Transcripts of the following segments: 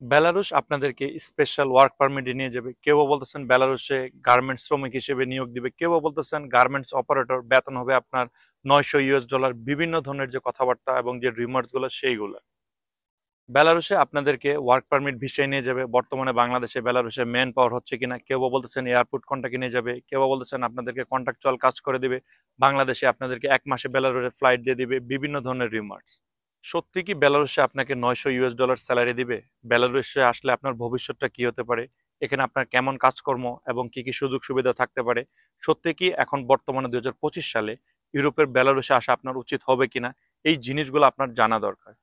বেলারুশ আপনাদেরকে special work পারমিটে নিয়ে যাবে। কেউ বলতেছেন বেলারুশে গার্মেন্টস শ্রমিক হিসেবে নিয়োগ দিবে, কেউ বলতেছেন গার্মেন্টস অপারেটর, বেতন হবে আপনার $900। বিভিন্ন ধরনের যে কথাবার্তা এবং যে রিমার্স গুলো সেইগুলো। বেলারুশে আপনাদেরকে ওয়ার্ক পারমিট ভিসায় নিয়ে যাবে। বর্তমানে বাংলাদেশে বেলারুশে ম্যান পাওয়ার হচ্ছে কিনা, কেউ বলতেছেন এয়ারপোর্ট কন্ট্রাক্টে নিয়ে যাবে, কেউ বলতেছেন আপনাদেরকে কন্ট্রাকচুয়াল কাজ করে দিবে, বাংলাদেশে আপনাদেরকে 1 মাসে বেলারুশে ফ্লাইট দিয়ে দিবে, বিভিন্ন ধরনের রিমার্স। সত্যি কি বেলারুশে আপনাকে $900 স্যালারি দিবে? বেলারুশে আসলে আপনার ভবিষ্যৎটা কি হতে পারে? এখানে আপনার কেমন কাজকর্ম এবং কি কি সুযোগ সুবিধা থাকতে পারে? সত্যি কি এখন বর্তমানে 2025 সালে ইউরোপের বেলারুশে আসা আপনার উচিত হবে কিনা, এই জিনিসগুলো আপনার জানা দরকার।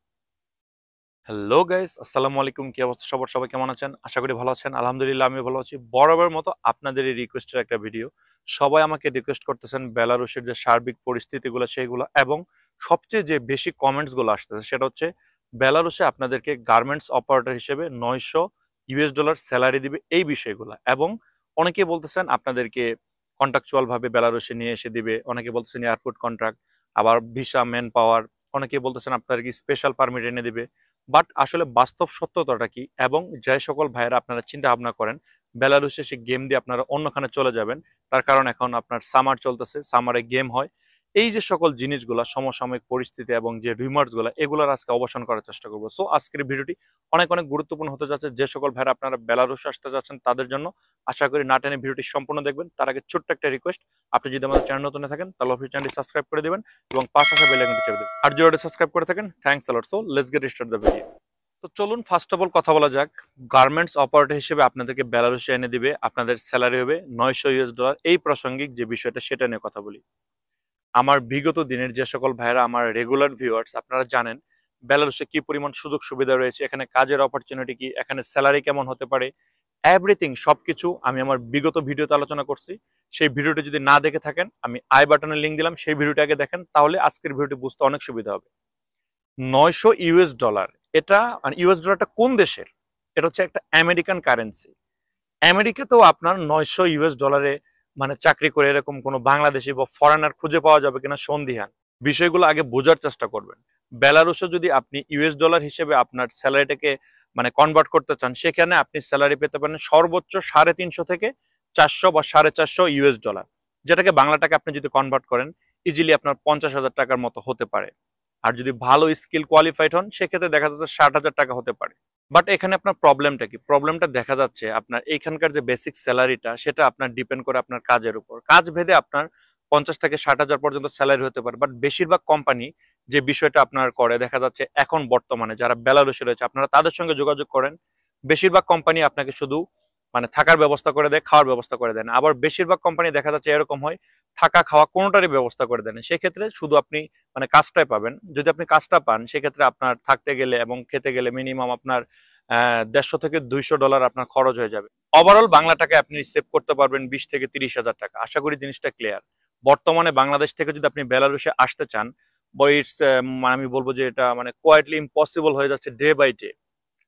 হ্যালো গাইস, আসসালামু আলাইকুম। কি অবস্থা সবার? সবাই কেমন আছেন? আশা করি ভালো আছেন। আলহামদুলিল্লাহ আমিও ভালো আছি। বরাবর মতো আপনাদের এই রিকোয়েস্টের একটা ভিডিও। সবাই আমাকে রিকোয়েস্ট করতেছেন বেলারুশের যে সার্বিক পরিস্থিতিগুলো সেইগুলো, এবং সবচেয়ে যে বেশি কমেন্টস গুলো আসতেছে সেটা হচ্ছে বেলারুশে আপনাদেরকে গার্মেন্টস অপারেটর হিসেবে $900 স্যালারি দিবে, এই বিষয়গুলো। এবং অনেকে বলতেছেন আপনাদেরকে কন্ট্রাকচুয়াল ভাবে বেলারুশে নিয়ে এসে দিবে, অনেকে বলতেছেন এয়ারপোর্ট কন্ট্রাক্ট, আবার ভিসা ম্যান পাওয়ার, অনেকে বলতেছেন আপনাদেরকে স্পেশাল পারমিট এনে দিবে। বাট আসলে বাস্তব সত্যতাটা কি, এবং যে সকল ভাইয়েরা আপনারা চিন্তা ভাবনা করেন বেলারুশে সে গেম দিয়ে আপনারা অন্যখানে চলে যাবেন, তার কারণ এখন আপনার সামার চলতেছে, সামারে গেম হয়, এই যে সকল জিনিসগুলা সমসাময়িক পরিস্থিতি এবং যে রিমার্স গুলা, এগুলোর আজকে অবসান করার চেষ্টা করবো। সো আজকের ভিডিওটি অনেক অনেক গুরুত্বপূর্ণ হতে যাচ্ছে। যে সকল ভাইয়েরা আপনারা বেলারুশ আসতে যাচ্ছেন তাদের জন্য, আশা করি না টেনে ভিডিওটি সম্পূর্ণ দেখবেন। তার আগে ছোট্ট একটা রিকোয়েস্ট, আপনি যদি আমাদের চ্যানেল নতুন থাকেন তাহলে অবশ্যই চ্যানেলটি সাবস্ক্রাইব করে দিবেন এবং পাশে আসা বেল আইকনটি চেপে দিবেন। আর যদি অলরেডি সাবস্ক্রাইব করে থাকেন, thanks a lot. So let's get start the video. তো চলুন ফার্স্ট অফ অল কথা বলা যাক। গার্মেন্টস অপারেটর হিসেবে আপনাদেরকে বেলারুশে এনে দিবে, আপনাদের স্যালারি হবে $900। এই প্রাসঙ্গিক যে বিষয়টা সেটা নিয়ে কথা বলি। আমার বিগত দিনের যে সকল ভাইয়েরা আমার রেগুলার ভিউয়ার্স, আপনারা জানেন বেলারুশে কি পরিমাণ সুযোগ সুবিধা রয়েছে, এখানে কাজের অপরচুনিটি কি, এখানে স্যালারি কেমন হতে পারে, এভরিথিং সবকিছু আমি আমার বিগত ভিডিওতে আলোচনা করছি। সেই ভিডিওটি যদি না দেখে থাকেন, আমি আই বাটনে লিঙ্ক দিলাম, সেই ভিডিওটি আগে দেখেন, তাহলে আজকের ভিডিওটি বুঝতে অনেক সুবিধা হবে। $900, এটা মানে ইউএস ডলারটা কোন দেশের? এটা হচ্ছে একটা আমেরিকান কারেন্সি। আমেরিকাতেও আপনার $900 মানে চাকরি করে এরকম কোনো বাংলাদেশি বা ফরেনার খুঁজে পাওয়া যাবে কিনা সন্দিহান। বিষয়গুলো আগে বোঝার চেষ্টা করবেন। বেলারুশে যদি আপনি ইউএস ডলার হিসেবে আপনার স্যালারিটাকে মানে কনভার্ট করতে চান, সেখানে আপনি স্যালারি পেতে পারেন সর্বোচ্চ 350 থেকে 400 বা 450 ইউএস ডলার, যেটাকে বাংলা টাকা আপনি যদি কনভার্ট করেন ইজিলি আপনার 50,000 টাকার মতো হতে পারে। আর যদি ভালো স্কিল কোয়ালিফাইড হন সেক্ষেত্রে দেখা যাচ্ছে 60,000 টাকা হতে পারে। বাট এখানে আপনার প্রবলেমটা কি? প্রবলেমটা দেখা যাচ্ছে আপনার এইখানকার যে বেসিক স্যালারিটা সেটা আপনার ডিপেন্ড করে আপনার কাজের উপর। কাজ ভেদে আপনার 50 থেকে 60,000 পর্যন্ত স্যালারি হতে পারে। বাট বেশিরভাগ কোম্পানি যে বিষয়টা আপনার করে দেখা যাচ্ছে, এখন বর্তমানে যারা বেলারুশে রয়েছে আপনারা তাদের সঙ্গে যোগাযোগ করেন, বেশিরভাগ কোম্পানি আপনাকে শুধু মানে থাকার ব্যবস্থা করে দেয়, খাওয়ার ব্যবস্থা করে দেয় না। আবার বেশিরভাগ কোম্পানি দেখা যাচ্ছে এরকম হয়, থাকা খাওয়া কোনোটারই ব্যবস্থা করে দেয় না। সেক্ষেত্রে শুধু আপনি মানে কাজটাই পাবেন। যদি আপনি কাজটা পান সেক্ষেত্রে আপনার থাকতে গেলে এবং খেতে গেলে মিনিমাম আপনার 150 থেকে $200 আপনার খরচ হয়ে যাবে। ওভারঅল বাংলা টাকায় আপনি সেভ করতে পারবেন 20 থেকে 30,000 টাকা। আশা করি জিনিসটা ক্লিয়ার। বর্তমানে বাংলাদেশ থেকে যদি আপনি বেলারুশে আসতে চান, ইটস আমি বলবো যে এটা মানে কোয়াইটলি ইম্পসিবল হয়ে যাচ্ছে ডে বাই ডে।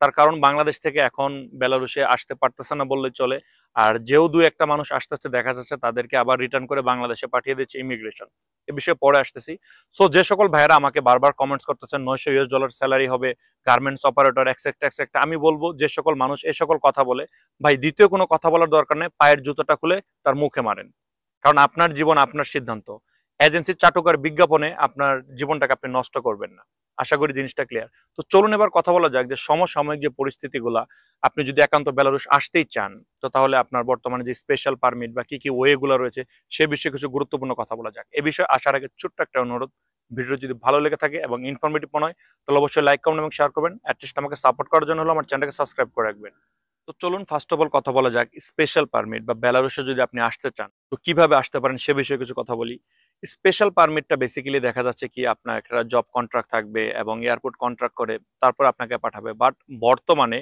তার কারণ বাংলাদেশ থেকে এখন বেলারুশে আসতে পারতেছে না বললে চলে। আর যেও দু একটা মানুষ আসতেছে দেখা যাচ্ছে তাদেরকে আবার রিটার্ন করে বাংলাদেশে পাঠিয়ে দিচ্ছে ইমিগ্রেশন। এ বিষয়ে পরে আসতেছি। সো যে সকল ভাইয়েরা আমাকে বারবার কমেন্টস করতেছেন $900 স্যালারি হবে, গার্মেন্টস অপারেটর এক্সেট্রা এক্সেট্রা, আমি বলবো যে সকল মানুষ এ সকল কথা বলে, ভাই দ্বিতীয় কোনো কথা বলার দরকার নেই, পায়ের জুতোটা খুলে তার মুখে মারেন। কারণ আপনার জীবন আপনার সিদ্ধান্ত। এজেন্সির চাটুকার বিজ্ঞাপনে আপনার জীবনটাকে আপনি নষ্ট করবেন না। আশা করি জিনিসটা ক্লিয়ার। তো চলুন এবার কথা বলা যাক যে সমসাময়িক যে পরিস্থিতিগুলা, আপনি যদি একান্ত বেলারুশ আসতেই চান তো তাহলে আপনার বর্তমানে যে স্পেশাল পারমিট বা কি কি ওয়ে গুলো রয়েছে সে বিষয়ে কিছু গুরুত্বপূর্ণ কথা বলা যাক। এ বিষয়ে আসার আগে ছোট্ট একটা অনুরোধ, ভিডিও যদি ভালো লেগে থাকে এবং ইনফরমেটিভ মনে হয় তাহলে অবশ্যই লাইক কমেন্ট এবং শেয়ার করবেন। অ্যাটলিস্ট আমাকে সাপোর্ট করার জন্য হলো আমার চ্যানেলকে সাবস্ক্রাইব করে রাখবেন। তো চলুন ফার্স্ট অফ অল কথা বলা যাক স্পেশাল পারমিট বা বেলারুশে যদি আপনি আসতে চান তো কিভাবে আসতে পারেন সে বিষয়ে কিছু কথা বলি। স্পেশাল পারমিটটা বেসিক্যালি দেখা যাচ্ছে কি আপনার একটা জব কন্ট্রাক্ট থাকবে এবং এয়ারপোর্ট কন্ট্রাক্ট করে তারপর আপনাকে পাঠাবে। বাট বর্তমানে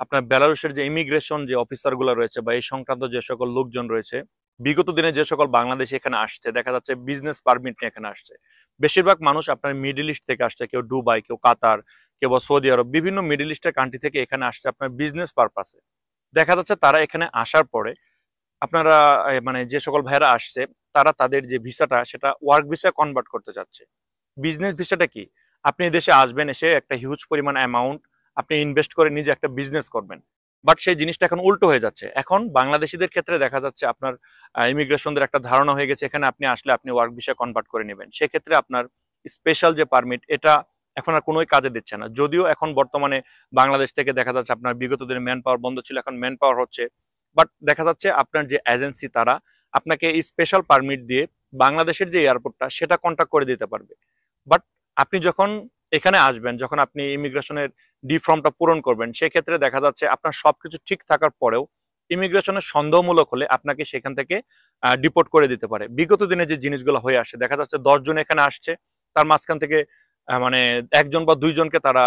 আপনার বেলারুশের যে ইমিগ্রেশন যে অফিসার গুলো রয়েছে বা এই সংক্রান্ত যে সকল লোকজন রয়েছে, বিগত দিনে যে সকল বাংলাদেশি এখানে আসছে দেখা যাচ্ছে বিজনেস পারমিট নিয়ে এখানে আসছে। বেশিরভাগ মানুষ আপনার মিডল ইস্ট থেকে আসছে, কেউ দুবাই, কেউ কাতার, কেউ বা সৌদি আরব, বিভিন্ন মিডল ইস্টের কান্ট্রি থেকে এখানে আসছে আপনার বিজনেস পারপাসে। দেখা যাচ্ছে তারা এখানে আসার পরে আপনারা মানে যে সকল ভাইয়েরা আসছে তারা তাদের যে ভিসাটা সেটা ওয়ার্ক ভিসা কনভার্ট করতে চাচ্ছে। বিজনেস ভিসাটা কি? আপনি দেশে আসবেন, এসে একটা হিউজ পরিমাণ অ্যামাউন্ট আপনি ইনভেস্ট করে নিজে একটা বিজনেস করবেন। বাট সেই জিনিসটা এখন উল্টো হয়ে যাচ্ছে। এখন বাংলাদেশিদের ক্ষেত্রে দেখা যাচ্ছে আপনার ইমিগ্রেশনদের একটা ধারণা হয়ে গেছে এখানে আপনি আসলে আপনি ওয়ার্ক ভিসা কনভার্ট করে নেবেন। সেক্ষেত্রে আপনার স্পেশাল যে পারমিট এটা এখন আর কোনোই কাজে দিচ্ছে না। যদিও এখন বর্তমানে বাংলাদেশ থেকে দেখা যাচ্ছে আপনার বিগত দিনে ম্যান পাওয়ার বন্ধ ছিল, এখন ম্যান পাওয়ার হচ্ছে। বাট দেখা যাচ্ছে আপনার যে এজেন্সি তারা আপনাকে এই স্পেশাল পারমিট দিয়ে বাংলাদেশের যে এয়ারপোর্টটা সেটা কন্ট্যাক্ট করে দিতে পারবে। বাট আপনি যখন এখানে আসবেন, যখন আপনি ইমিগ্রেশনের ডি ফর্মটা পূরণ করবেন, সেক্ষেত্রে দেখা যাচ্ছে আপনার সবকিছু ঠিক থাকার পরেও ইমিগ্রেশনের সন্দেহমূলক হলে আপনাকে সেখান থেকে ডিপোর্ট করে দিতে পারে। বিগত দিনে যে জিনিসগুলো হয়ে আসছে, দেখা যাচ্ছে 10 জন এখানে আসছে, তার মাঝখান থেকে মানে একজন বা দুইজনকে তারা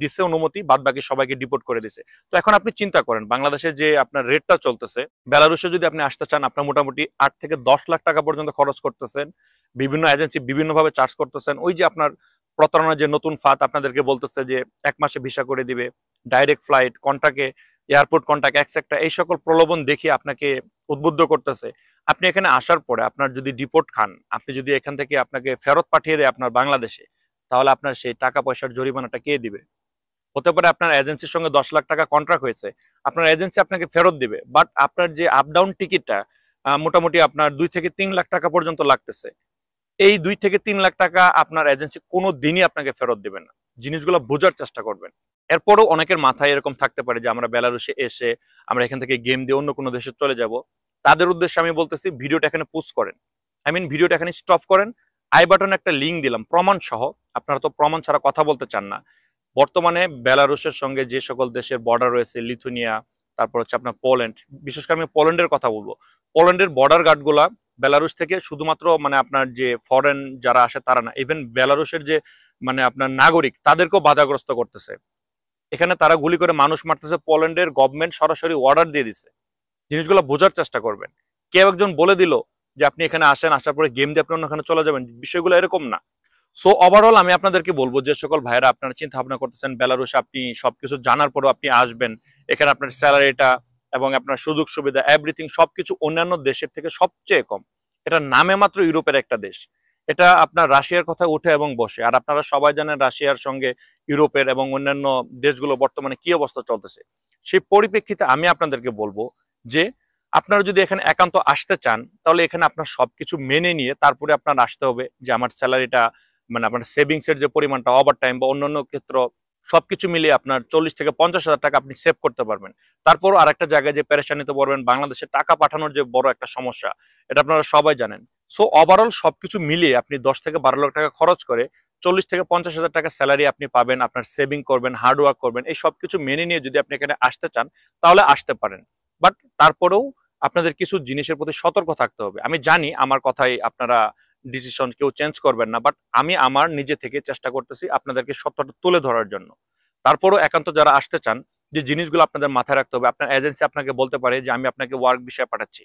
দিছে অনুমতি, বাদ বাকি সবাইকে ডিপোর্ট করে দিছে। তো এখন আপনি চিন্তা করেন বাংলাদেশে যে আপনার রেটটা চলতেছে, বেলারুশে যদি আপনি আসতে চান আপনার মোটামুটি 8 থেকে 10 লাখ টাকা পর্যন্ত খরচ করতেছেন, বিভিন্ন এজেন্সি বিভিন্নভাবে চার্জ করতেছেন। ওই যে আপনার প্রতারণার যে নতুন ফাঁদ আপনাদেরকে বলতেছে যে 1 মাসে ভিসা করে দিবে, ডাইরেক্ট ফ্লাইট, কন্ট্রাক্টে এয়ারপোর্ট কন্ট্রাক্ট এক্সেট্রা, এই সকল প্রলোভন দেখিয়ে আপনাকে উদ্বুদ্ধ করতেছে। আপনি এখানে আসার পরে আপনার যদি ডিপোর্ট খান, আপনি যদি এখান থেকে আপনাকে ফেরত পাঠিয়ে দেয় আপনার বাংলাদেশে, তাহলে আপনার সেই টাকা পয়সার জরিমানাটা কে দিবে? হতে পারে আপনার এজেন্সির সঙ্গে 10 লাখ টাকা কন্ট্রাক্ট হয়েছে, আপনার এজেন্সি আপনাকে ফেরত দিবে, বাট আপনার যে আপ ডাউন টিকিটটা মোটামুটি আপনার 2 থেকে 3 লাখ টাকা পর্যন্ত লাগতেছে। এই 2 থেকে 3 লাখ টাকা আপনার এজেন্সি কোনো দিনই আপনাকে ফেরত দিবেন না। জিনিসগুলো বোঝার চেষ্টা করবেন। এরপরও অনেকের মাথায় এরকম থাকতে পারে যে আমরা বেলারুশে এসে আমরা এখান থেকে গেম দিয়ে অন্য কোনো দেশে চলে যাব। তাদের উদ্দেশ্যে আমি বলতেছি ভিডিওটা এখানে পোস্ট করেন, ভিডিওটা এখানে স্টপ করেন। আই বাটনে একটা লিঙ্ক দিলাম প্রমাণ সহ। আপনারা তো প্রমাণ ছাড়া কথা বলতে চান না। বর্তমানে বেলারুশের সঙ্গে যে সকল দেশের বর্ডার রয়েছে, লিথুনিয়া, তারপর হচ্ছে আপনার পোল্যান্ড, বিশেষ করে আমি পোল্যান্ডের কথা বলবো। পোল্যান্ডের বর্ডার গার্ডগুলা বেলারুশ থেকে শুধুমাত্র আপনার যে ফরেন যারা আসে তারা না, ইভেন বেলারুশের যে আপনার নাগরিক তাদেরকেও বাধাগ্রস্ত করতেছে। এখানে তারা গুলি করে মানুষ মারতেছে, পোল্যান্ডের গভর্নমেন্ট সরাসরি অর্ডার দিয়ে দিছে। জিনিসগুলো বোঝার চেষ্টা করবেন। কেউ একজন বলে দিল যে আপনি এখানে আসেন, আসার পরে গেম দিয়ে আপনি অন্যখানে চলে যাবেন, বিষয়গুলো এরকম না। সো ওভারঅল আমি আপনাদেরকে বলবো যে সকল ভাইরা আপনারা চিন্তা ভাবনা করতেছেন বেলারুশে আপনি সবকিছু জানার পরও আপনি আসবেন, এখানে আপনার স্যালারিটা এবং আপনার সুযোগ সুবিধা এভরিথিং সবকিছু অন্যান্য দেশের থেকে সবচেয়ে কম। এটা নামে মাত্র ইউরোপের একটা দেশ, এটা আপনার রাশিয়ার কথা উঠে এবং বসে। আর আপনারা সবাই জানেন রাশিয়ার সঙ্গে ইউরোপের এবং অন্যান্য দেশগুলো বর্তমানে কি অবস্থা চলতেছে। সেই পরিপ্রেক্ষিতে আমি আপনাদেরকে বলবো যে আপনারা যদি এখানে একান্ত আসতে চান, তাহলে এখানে আপনার সবকিছু মেনে নিয়ে তারপরে আপনার আসতে হবে। যে আমার স্যালারিটা আপনার সেভিংস এর যে পরিমাণটা, ওভার টাইম বা অন্যান্য ক্ষেত্র সবকিছু মিলিয়ে আপনার 40 থেকে 50,000 টাকা আপনি সেভ করতে পারবেন। তারপরও আরেকটা জায়গায় যে পেরেশানিতে পড়বেন, বাংলাদেশে টাকা পাঠানোর যে বড় একটা সমস্যা, এটা আপনারা সবাই জানেন। সো ওভারঅল সবকিছু মিলিয়ে আপনি 10 থেকে 12 লাখ টাকা খরচ করে 40 থেকে 50,000 টাকা স্যালারি আপনি পাবেন, আপনার সেভিং করবেন, হার্ড ওয়ার্ক করবেন, এই সবকিছু মেনে নিয়ে যদি আপনি এখানে আসতে চান তাহলে আসতে পারেন। বাট তারপরেও আপনাদের কিছু জিনিসের প্রতি সতর্ক থাকতে হবে। আমি জানি আমার কথাই আপনারা ডিসিশন কেউ চেঞ্জ করবেন না, বাট আমি আমার নিজে থেকে চেষ্টা করতেছি আপনাদেরকে সত্যটা তুলে ধরার জন্য। তারপরও একান্ত যারা আসতে চান, যে জিনিসগুলো আপনাদের মাথায় রাখতে হবে, আপনার এজেন্সি আপনাকে বলতে পারে যে আমি আপনাকে ওয়ার্ক ভিসা পাঠাচ্ছি।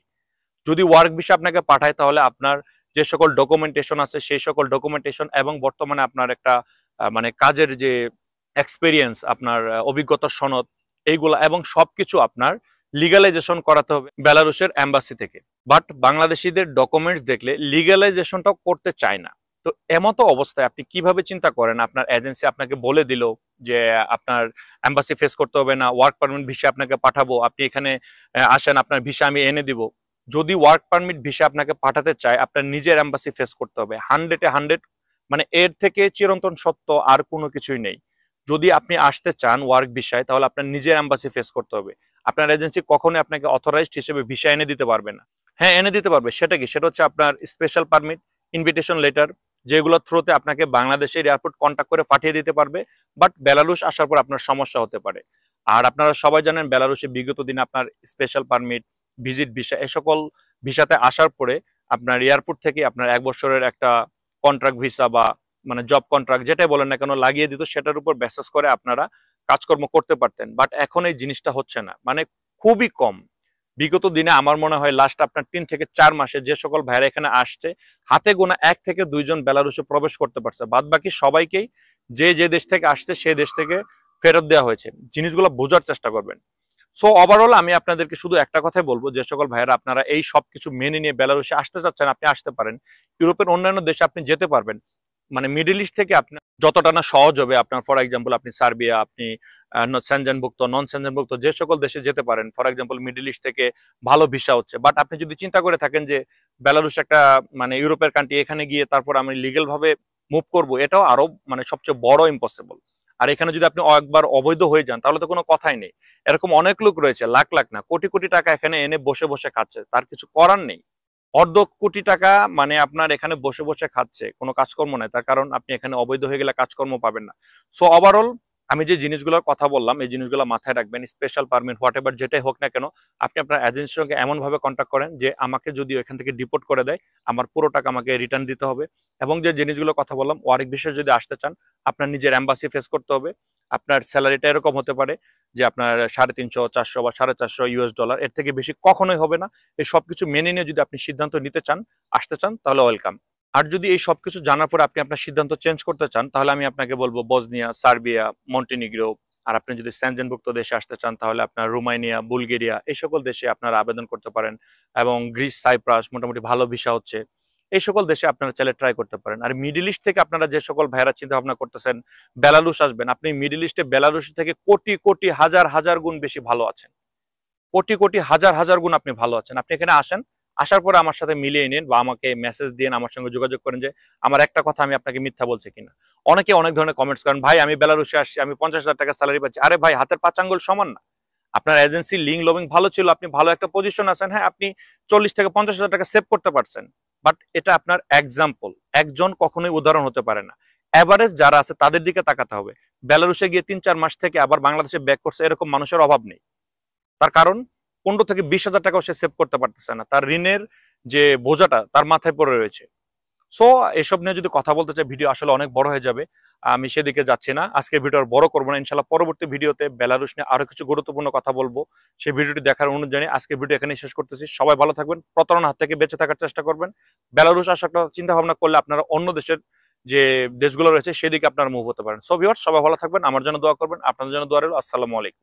যদি ওয়ার্ক ভিসা আপনাকে পাঠায় তাহলে আপনার যে সকল ডকুমেন্টেশন আছে সেই সকল ডকুমেন্টেশন এবং বর্তমানে আপনার একটা কাজের যে এক্সপেরিয়েন্স, আপনার অভিজ্ঞতার সনদ, এইগুলা এবং সবকিছু আপনার লিগালাইজেশন করাতে হবে বেলারুশের এম্বাসি থেকে। বাট বাংলাদেশিদের ডকুমেন্টস দেখলে লিগালাইজেশনটাও করতে চায় না। তো এমতো অবস্থায় আপনি কিভাবে চিন্তা করেন আপনার এজেন্সি আপনাকে বলে দিল যে আপনার এম্বাসি ফেস করতে হবে না, ওয়ার্ক পারমিট ভিসা আপনাকে পাঠাবো, আপনি এখানে আসেন, আপনার ভিসা আমি এনে দিব। যদি ওয়ার্ক পারমিট ভিসা আপনাকে পাঠাতে চায় আপনার নিজের এম্বাসি ফেস করতে হবে 100-এ 100। এর থেকে চিরন্তন সত্য আর কোনো কিছুই নেই। যদি আপনি আসতে চান ওয়ার্ক ভিসায় তাহলে আপনার নিজের এম্বাসি ফেস করতে হবে। আপনার এজেন্সি কখনোই আপনাকে অথরাইজড হিসেবে ভিসা এনে দিতে পারবে না। হ্যাঁ, এনে দিতে পারবে। সেটা কি? সেটা হচ্ছে আপনার স্পেশাল পারমিট, ইনভিটেশন লেটার, যেগুলোর থ্রুতে আপনাকে বাংলাদেশের এয়ারপোর্ট কন্ট্যাক্ট করে পাঠিয়ে দিতে পারবে। বাট বেলারুশ আসার পর আপনার সমস্যা হতে পারে। আর আপনারা সবাই জানেন বেলারুশে বিগত দিনে আপনার স্পেশাল পারমিট, ভিজিট ভিসা, এ সকল ভিসাতে আসার পরে আপনার এয়ারপোর্ট থেকে আপনার 1 বছরের একটা কন্ট্রাক্ট ভিসা বা জব কন্ট্রাক্ট যেটাই বলেন না কেন লাগিয়ে দিত, সেটার উপর বেসিস করে আপনারা কাজকর্ম করতে পারতেন। বাট এখন এই জিনিসটা হচ্ছে না, খুবই কম। বিগত দিনে আমার মনে হয় লাস্ট আপনার 3 থেকে 4 মাসে যে সকল ভাইরা এখানে আসছে, হাতে গোনা 1 থেকে 2 জন বেলারুশে প্রবেশ করতে পারছে। বাদ বাকি সবাইকেই যে দেশ থেকে আসছে সেই দেশ থেকে ফেরত দেওয়া হয়েছে। জিনিসগুলো বোঝার চেষ্টা করবেন। সো ওভারঅল আমি আপনাদেরকে শুধু একটা কথাই বলবো, যে সকল ভাইরা আপনারা এই সবকিছু মেনে নিয়ে বেলারুশে আসতে চাচ্ছেন আপনি আসতে পারেন। ইউরোপের অন্যান্য দেশে আপনি যেতে পারবেন। মিডল ইস্ট থেকে আপনি যতটা না সহজ হবে আপনার, ফর এক্সাম্পল আপনি সার্বিয়া, আপনি সেনজেনভুক্ত, নন সেনজেনভুক্ত যে সকল দেশে যেতে পারেন, ফর এক্সাম্পল মিডল ইস্ট থেকে ভালো ভিসা হচ্ছে, বাট আপনি যদি চিন্তা করে থাকেন যে বেলারুশ একটা মানে ইউরোপের কান্ট্রি, এখানে গিয়ে তারপর আমি লিগেল ভাবে মুভ করব, এটাও আরো মানে সবচেয়ে বড় ইম্পসিবল। আর এখানে যদি আপনি একবার অবৈধ হয়ে যান তাহলে তো কোনো কথাই নেই। এরকম অনেক লোক রয়েছে, লাখ লাখ না কোটি কোটি টাকা এখানে এনে বসে বসে খাচ্ছে, তার কিছু করার নেই। অর্ধ কোটি টাকা মানে আপনার এখানে বসে বসে খাচ্ছে, কোনো কাজকর্ম নাই, তার কারণ আপনি এখানে অবৈধ হয়ে গেলে কাজকর্ম পাবেন না। সো ওভারঅল আমি যে জিনিসগুলোর কথা বললাম এই জিনিসগুলো মাথায় রাখবেন। স্পেশাল পারমিট হোয়াট এভার যেটাই হোক না কেন, আপনি আপনার এজেন্সির সঙ্গে এমন ভাবে কন্ট্যাক্ট করেন যে আমাকে যদি এখান থেকে ডিপোর্ট করে দেয় আমার পুরো টাকা আমাকে রিটার্ন দিতে হবে। এবং যে জিনিসগুলো কথা বললাম, ওয়ার্ক ভিসায় যদি আসতে চান আপনার নিজের এম্বাসি ফেস করতে হবে। আপনার স্যালারিটা এরকম হতে পারে যে আপনার 350, 400 বা 450 ইউএস ডলার, এর থেকে বেশি কখনোই হবে না। এই সবকিছু মেনে নিয়ে যদি আপনি সিদ্ধান্ত নিতে চান, আসতে চান, তাহলে ওয়েলকাম। আর যদি এই সবকিছু জানার পর আপনি আপনার সিদ্ধান্ত চেঞ্জ করতে চান, তাহলে আমি আপনাকে বলবো বসনিয়া, সার্বিয়া, মন্টিনিগ্রো। আর আপনি যদি সেনজেনভুক্ত দেশে আসতে চান তাহলে আপনার রোমানিয়া, বুলগেরিয়া এই সকল দেশে আপনারা আবেদন করতে পারেন। এবং গ্রিস, সাইপ্রাস মোটামুটি ভালো ভিসা হচ্ছে, এই সকল দেশে আপনারা চাইলে ট্রাই করতে পারেন। আর মিডল ইস্ট থেকে আপনারা যে সকল ভাইরা চিন্তা ভাবনা করতেছেন বেলারুশ আসবেন, আপনি মিডল ইস্টে বেলারুশ থেকে কোটি কোটি হাজার হাজার গুণ বেশি ভালো আছেন, কোটি কোটি হাজার হাজার গুণ আপনি ভালো আছেন। আপনি এখানে আসেন, আসার পরে আমার সাথে মিলিয়ে নিন বা আমাকে মেসেজ দিন, আমার সঙ্গে যোগাযোগ করেন যে আমার একটা কথা আমি আপনাকে মিথ্যা বলছি কিনা। অনেকে অনেক ধরনের কমেন্টস করেন, ভাই আমি বেলারুশে আসছি, আমি 50,000 টাকা স্যালারি পাচ্ছি। আরে ভাই, হাতের 5 আঙ্গুল সমান না। আপনার এজেন্সি লিঙ্ক লবিং ভালো ছিল, আপনি ভালো একটা পজিশন আছেন, হ্যাঁ আপনি 40 থেকে 50,000 টাকা সেভ করতে পারছেন, বাট এটা আপনার এক্সাম্পল, একজন কখনোই উদাহরণ হতে পারে না। এভারেজ যারা আছে তাদের দিকে তাকাতে হবে। বেলারুশে গিয়ে 3-4 মাস থেকে আবার বাংলাদেশে ব্যাক করছে এরকম মানুষের অভাব নেই। তার কারণ 15 থেকে 20,000 টাকাও সে সেভ করতে পারতেছে না, তার ঋণের যে বোঝাটা তার মাথায় পড়ে রয়েছে। সো এসব নিয়ে যদি কথা বলতে চাই ভিডিও আসলে অনেক বড় হয়ে যাবে, আমি সেদিকে যাচ্ছি না। আজকে ভিডিও আর বড় করবো না, ইনশাল্লাহ পরবর্তী ভিডিওতে বেলারুশ নিয়ে আরো কিছু গুরুত্বপূর্ণ কথা বলবো, সেই ভিডিওটি দেখার অনুরোধ জানিয়ে আজকে ভিডিও এখানে শেষ করতেছি। সবাই ভালো থাকবেন, প্রতারণার হাত থেকে বেঁচে থাকার চেষ্টা করবেন। বেলারুশ আসার চিন্তা ভাবনা করলে আপনারা অন্য দেশের যে দেশগুলো রয়েছে সেদিকে আপনারা মুভ হতে পারেন। সো ভিউয়ার্স সবাই ভালো থাকবেন, আমার জন্য দোয়া করবেন, আপনাদের জন্য দোয়া রইল। আসসালামু আলাইকুম।